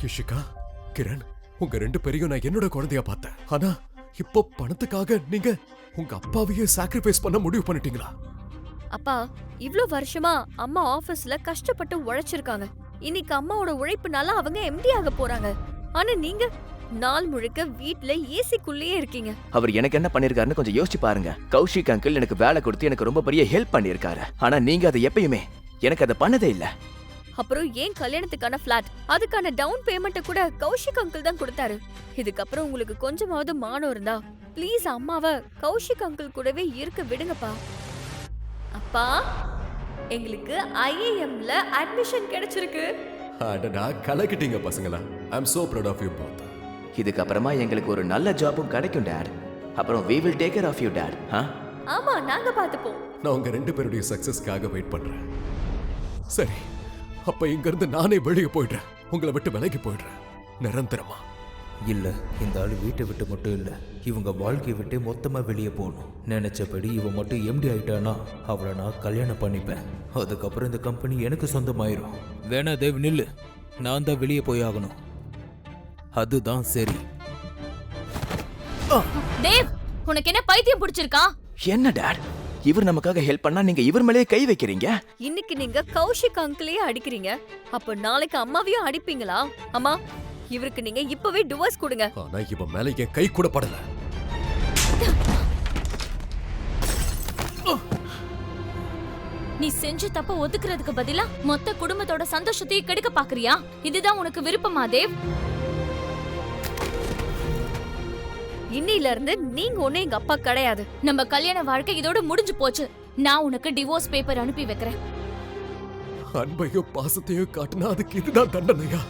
யஷிகா, கிரண், உங்க 2 பேரையும் நான் என்னோட குழந்தையா பார்த்தேன். ஆனா இப்போ பணத்துக்காக நீங்க உங்க அப்பாவையே சாக்ரிஃபைஸ் பண்ண முடிவு பண்ணிட்டீங்களா? அப்பா, இவ்ளோ வருஷமா அம்மா ஆபீஸ்ல கஷ்டப்பட்டு உழைச்சிருக்காங்க. இன்னைக்கு அம்மாவோட உழைப்புனால அவங்க எம்டி ஆக போறாங்க. ஆனா நீங்க நாள் முழுக்க வீட்ல ஏசிக்குள்ளேயே இருக்கீங்க. அவர் எனக்கு என்ன பண்ணிருக்காருன்னு கொஞ்சம் யோசிச்சு பாருங்க. கௌஷிக் அங்கிள் எனக்கு வேலை கொடுத்து எனக்கு ரொம்ப பெரிய ஹெல்ப் பண்ணிருக்காரு. ஆனா நீங்க அதை எப்பயுமே எனக்கு அதை பண்ணதே இல்ல. அப்புறம் ஏன் கல்யாணத்துக்கான பிளாட், அதுக்கான டவுன் பேமெண்ட் கூட கௌஷிக் அங்கிள் தான் கொடுத்தாரு. இதுக்கப்புறம் உங்களுக்கு கொஞ்சமாவது மானம் இருந்தா ப்ளீஸ் அம்மாவை கௌஷிக் அங்கிள் கூடவே இருக்க விடுங்கப்பா. அப்பா, எங்களுக்கு ஐஏஎம்ல அட்மிஷன் கிடைச்சிருக்கு. அடடா, கலக்கிட்டீங்க பசங்களா. I am so proud of you both. இதுக்கு அப்புறமா எங்களுக்கு ஒரு நல்ல ஜாபும் கிடைக்கும் டாட். அப்புறம் we will take care of you dad. ஆமா, நாங்க பாத்துப்போம். நான் உங்க 2 பேருடைய சக்சஸ்க்காக வெயிட் பண்றேன். சரி, அப்ப இங்க இருந்து நானே வெளியே போயிடுறேன். உங்களை விட்டு விலகி போயிடுறேன் நிரந்தரமா. இல்ல, இந்த ஆள் வீட்டை விட்டு மட்டும் இல்ல, இவங்க வாழ்க்கையை விட்டு மொத்தமா வெளியே போகணும். நினைச்சபடி இவன் மட்டும் எம்டி ஆயிட்டானா அவளை நான் கல்யாணம் பண்ணிப்பேன். அதுக்கப்புறம் இந்த கம்பெனி எனக்கு சொந்தமாயிரும். வேணா தேவ் நில்லு, நான் தான் வெளியே போய் ஆகணும். அதுதான் சரி. தேவ், உனக்கு என்ன பைத்தியம் பிடிச்சிருக்கா? என்ன டாட், இவர் நமக்காக ஹெல்ப் பண்ணா நீங்க இவர் மேலேயே கை வைக்கிறீங்க. இன்னைக்கு நீங்க கௌஷிக் அங்கிளையே அடிக்கிறீங்க, அப்ப நாளைக்கு அம்மாவையும் அடிப்பீங்களா? அம்மா, இவருக்கு நீங்க இப்பவே டிவோர்ஸ் கொடுங்க. ஆனா இவன் மேல என் கை கூட படல. நீ செஞ்ச தப்ப ஒதுக்குறதுக்கு பதிலா மொத்த குடும்பத்தோட சந்தோஷத்தையும் கெடுக்க பாக்குறியா? இதுதான் உனக்கு விருப்பமா தேவ்? இன்னையில இருந்து நீங்க ஒண்ணு எங்க அப்பா கிடையாது. நம்ம கல்யாண வாழ்க்கை இதோட முடிஞ்சு போச்சு. நான் உனக்கு டிவோர்ஸ் பேப்பர் அனுப்பி வைக்கிறேன். அன்பையும் பாசத்தையும் காட்டினா அதுக்கு இதுதான் தண்டனையா?